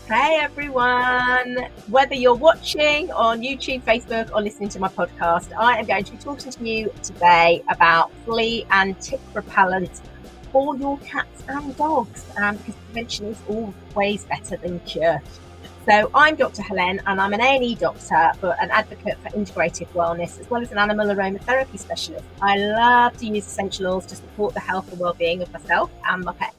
Hey everyone, whether you're watching on YouTube, Facebook, or listening to my podcast, I am going to be talking to you today about flea and tick repellent for your cats and dogs, because prevention is always better than cure. So I'm Dr. Helen, and I'm an A&E doctor, but an advocate for integrative wellness, as well as an animal aromatherapy specialist. I love to use essential oils to support the health and well-being of myself and my pets.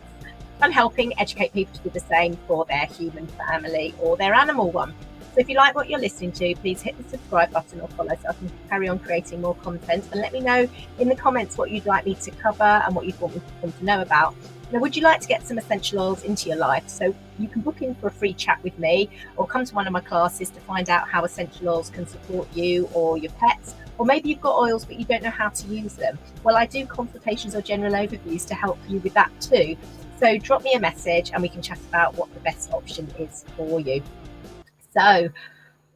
I'm helping educate people to do the same for their human family or their animal one. So if you like what you're listening to, please hit the subscribe button or follow so I can carry on creating more content, and let me know in the comments what you'd like me to cover and what you'd want me to know about. Now, would you like to get some essential oils into your life? So you can book in for a free chat with me or come to one of my classes to find out how essential oils can support you or your pets. Or maybe you've got oils but you don't know how to use them. Well, I do consultations or general overviews to help you with that too. So drop me a message and we can chat about what the best option is for you. So,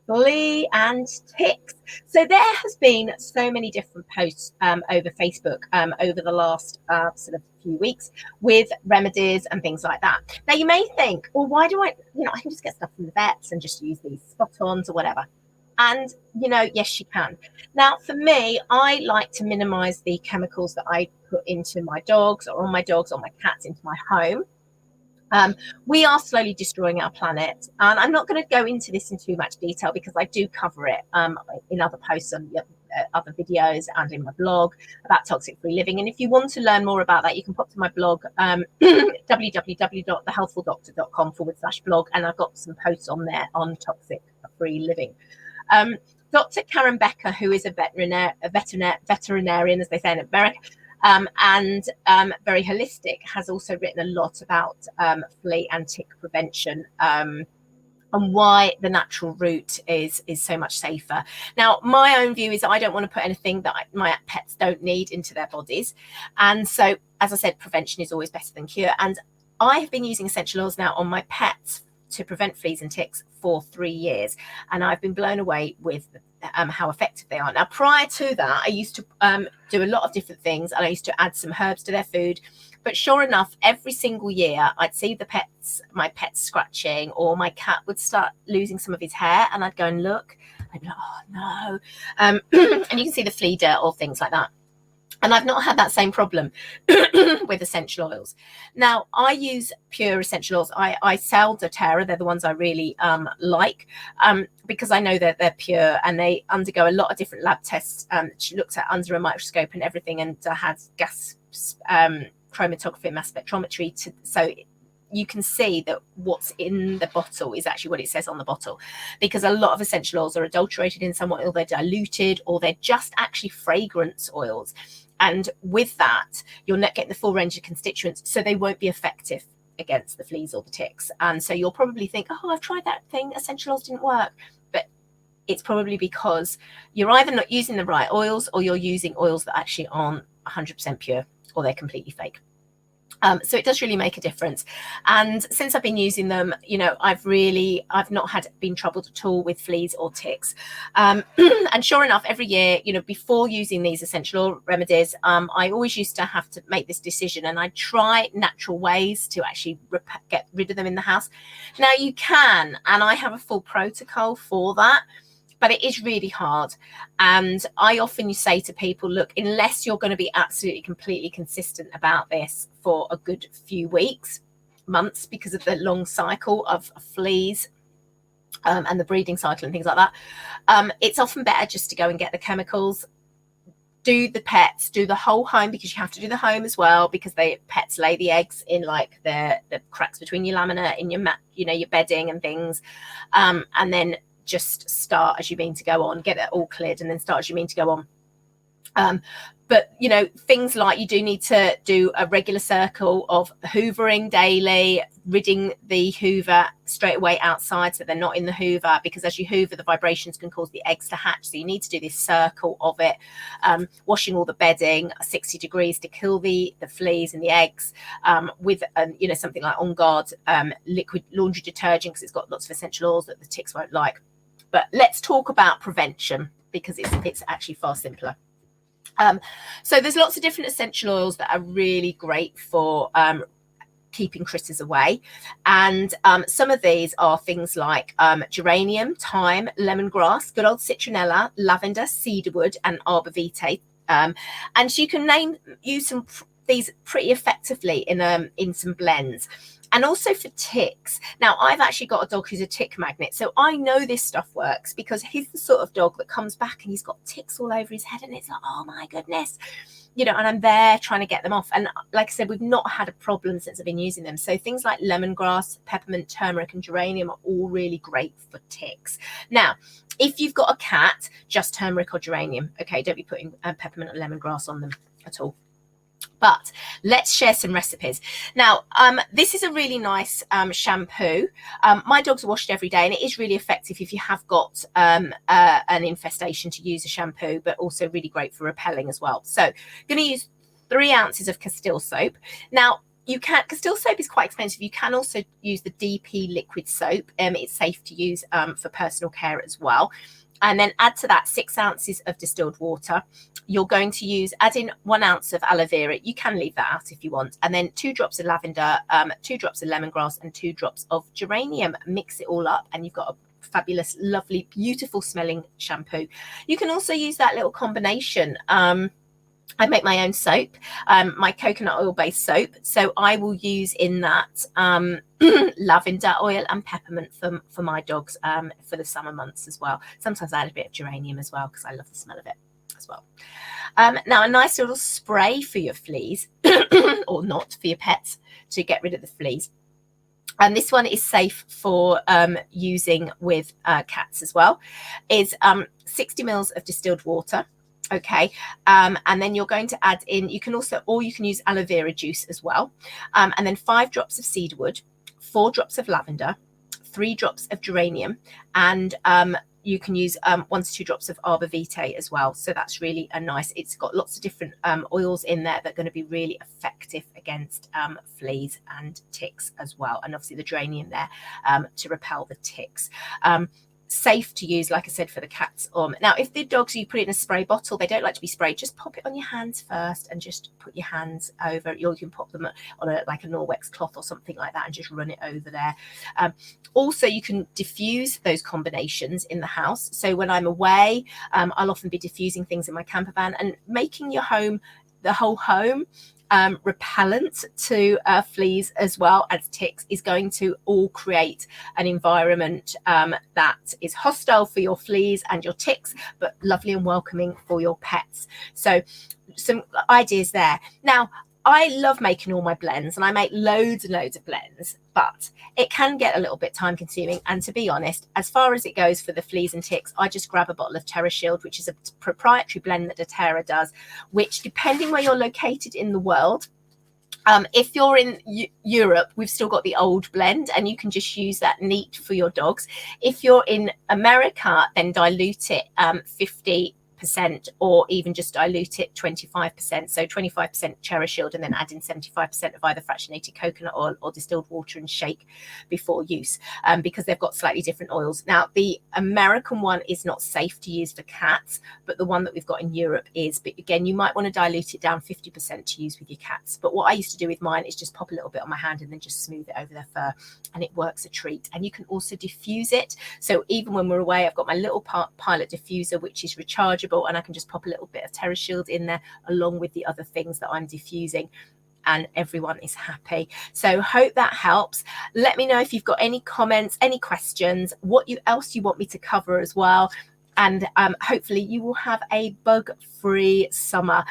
flea and ticks. So there has been so many different posts over Facebook over the last sort of few weeks with remedies and things like that. Now you may think, well, why do I can just get stuff from the vets and just use these spot-ons or whatever. And, yes, you can. Now, for me, I like to minimize the chemicals that I put into my dogs or on my dogs or my cats into my home. We are slowly destroying our planet. And I'm not going to go into this in too much detail because I do cover it in other posts on other videos and in my blog about toxic-free living. And if you want to learn more about that, you can pop to my blog, www.thehealthfuldoctor.com/blog. And I've got some posts on there on toxic-free living. Dr. Karen Becker, who is a veterinarian, as they say in America, and very holistic, has also written a lot about flea and tick prevention and why the natural route is so much safer. Now, my own view is I don't want to put anything that my pets don't need into their bodies. And so, as I said, prevention is always better than cure. And I have been using essential oils now on my pets to prevent fleas and ticks for 3 years, and I've been blown away with how effective they are. Now, prior to that, I used to do a lot of different things, and I used to add some herbs to their food. But sure enough, every single year I'd see my pets scratching, or my cat would start losing some of his hair, and I'd go and look. I'd be like, oh no. And you can see the flea dirt or things like that. And I've not had that same problem with essential oils. Now, I use pure essential oils. I sell doTERRA. They're the ones I really like because I know that they're pure and they undergo a lot of different lab tests. She looks at under a microscope and everything, and has gas chromatography and mass spectrometry. So you can see that what's in the bottle is actually what it says on the bottle, because a lot of essential oils are adulterated in some way, or they're diluted, or they're just actually fragrance oils. And with that, you're not getting the full range of constituents, so they won't be effective against the fleas or the ticks. And so you'll probably think, oh, I've tried that thing, essential oils didn't work. But it's probably because you're either not using the right oils, or you're using oils that actually aren't 100% pure, or they're completely fake. So it does really make a difference. And since I've been using them, I've not been troubled at all with fleas or ticks. And sure enough, every year, before using these essential oil remedies, I always used to have to make this decision, and I try natural ways to actually get rid of them in the house. Now you can, and I have a full protocol for that. But it is really hard. And I often say to people, look, unless you're going to be absolutely completely consistent about this for a good few weeks, months, because of the long cycle of fleas and the breeding cycle and things like that, it's often better just to go and get the chemicals. Do the pets, do the whole home, because you have to do the home as well, because pets lay the eggs in like the cracks between your laminate, in your mat, your bedding and things. And then just start as you mean to go on, get it all cleared, and then start as you mean to go on. But things like you do need to do a regular circle of hoovering daily, ridding the hoover straight away outside so they're not in the hoover, because as you hoover, the vibrations can cause the eggs to hatch. So you need to do this circle of it, washing all the bedding 60 degrees to kill the fleas and the eggs, with something like On Guard liquid laundry detergent, because it's got lots of essential oils that the ticks won't like. But let's talk about prevention, because it's actually far simpler. So there's lots of different essential oils that are really great for keeping critters away. And some of these are things like geranium, thyme, lemongrass, good old citronella, lavender, cedarwood, and arbor vitae. And you can use these pretty effectively in some blends. And also for ticks. Now, I've actually got a dog who's a tick magnet, so I know this stuff works, because he's the sort of dog that comes back and he's got ticks all over his head, and it's like, oh my goodness, you know, and I'm there trying to get them off. And like I said, we've not had a problem since I've been using them. So things like lemongrass, peppermint, turmeric, and geranium are all really great for ticks. Now, if you've got a cat, just turmeric or geranium. Okay, don't be putting peppermint or lemongrass on them at all. But let's share some recipes. Now, this is a really nice shampoo. My dogs are washed every day, and it is really effective if you have got an infestation to use a shampoo, but also really great for repelling as well. So I'm going to use 3 ounces of Castile soap. Now, Castile soap is quite expensive. You can also use the DP liquid soap. It's safe to use for personal care as well. And then add to that 6 ounces of distilled water. You're going to add in 1 ounce of aloe vera. You can leave that out if you want. And then 2 drops of lavender, 2 drops of lemongrass, and 2 drops of geranium. Mix it all up, and you've got a fabulous, lovely, beautiful smelling shampoo. You can also use that little combination. I make my own soap, my coconut oil based soap. So I will use in that lavender oil and peppermint for my dogs for the summer months as well. Sometimes I add a bit of geranium as well, because I love the smell of it as well. Now, a nice little spray for your fleas or not, for your pets, to get rid of the fleas. And this one is safe for using with cats as well, is 60 mils of distilled water. Okay, and then you're going to add in, you can use aloe vera juice as well, and then 5 drops of cedarwood, 4 drops of lavender, 3 drops of geranium, and you can use 1 to 2 drops of arbor vitae as well. So that's really a nice, it's got lots of different oils in there that are going to be really effective against fleas and ticks as well, and obviously the geranium there to repel the ticks. Safe to use, like I said, for the cats. Now, if the dogs, you put it in a spray bottle, they don't like to be sprayed, just pop it on your hands first, and just put your hands over, or you can pop them on like a Norwex cloth or something like that, and just run it over there. Also, you can diffuse those combinations in the house. So when I'm away, I'll often be diffusing things in my camper van, and making your home, the whole home, repellent to fleas as well as ticks, is going to all create an environment that is hostile for your fleas and your ticks, but lovely and welcoming for your pets. So some ideas there. Now, I love making all my blends, and I make loads and loads of blends, but it can get a little bit time consuming. And to be honest, as far as it goes for the fleas and ticks, I just grab a bottle of Terrashield, which is a proprietary blend that doTERRA does, which, depending where you're located in the world, if you're in Europe, we've still got the old blend, and you can just use that neat for your dogs. If you're in America, then dilute it 50%, or even just dilute it 25%. So 25% Terrashield, and then add in 75% of either fractionated coconut oil or distilled water, and shake before use, because they've got slightly different oils. Now, the American one is not safe to use for cats, but the one that we've got in Europe is. But again, you might want to dilute it down 50% to use with your cats. But what I used to do with mine is just pop a little bit on my hand and then just smooth it over their fur, and it works a treat. And you can also diffuse it. So even when we're away, I've got my little pilot diffuser, which is rechargeable, and I can just pop a little bit of Terrashield in there along with the other things that I'm diffusing, and everyone is happy. So hope that helps. Let me know if you've got any comments, any questions, what else you want me to cover as well. And hopefully you will have a bug-free summer.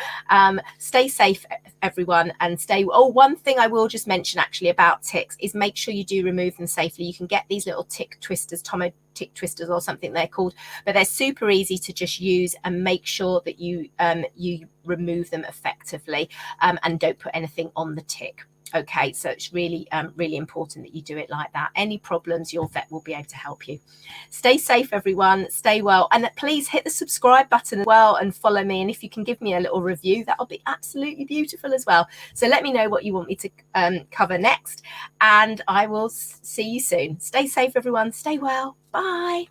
Stay safe, everyone, and one thing I will just mention actually about ticks is make sure you do remove them safely. You can get these little tick twisters, Tomo tick twisters or something they're called, but they're super easy to just use, and make sure that you remove them effectively, and don't put anything on the tick. Okay, so it's really, really important that you do it like that. Any problems, your vet will be able to help you. Stay safe, everyone. Stay well. And please hit the subscribe button as well, and follow me. And if you can give me a little review, that'll be absolutely beautiful as well. So let me know what you want me to cover next, and I will see you soon. Stay safe, everyone. Stay well. Bye.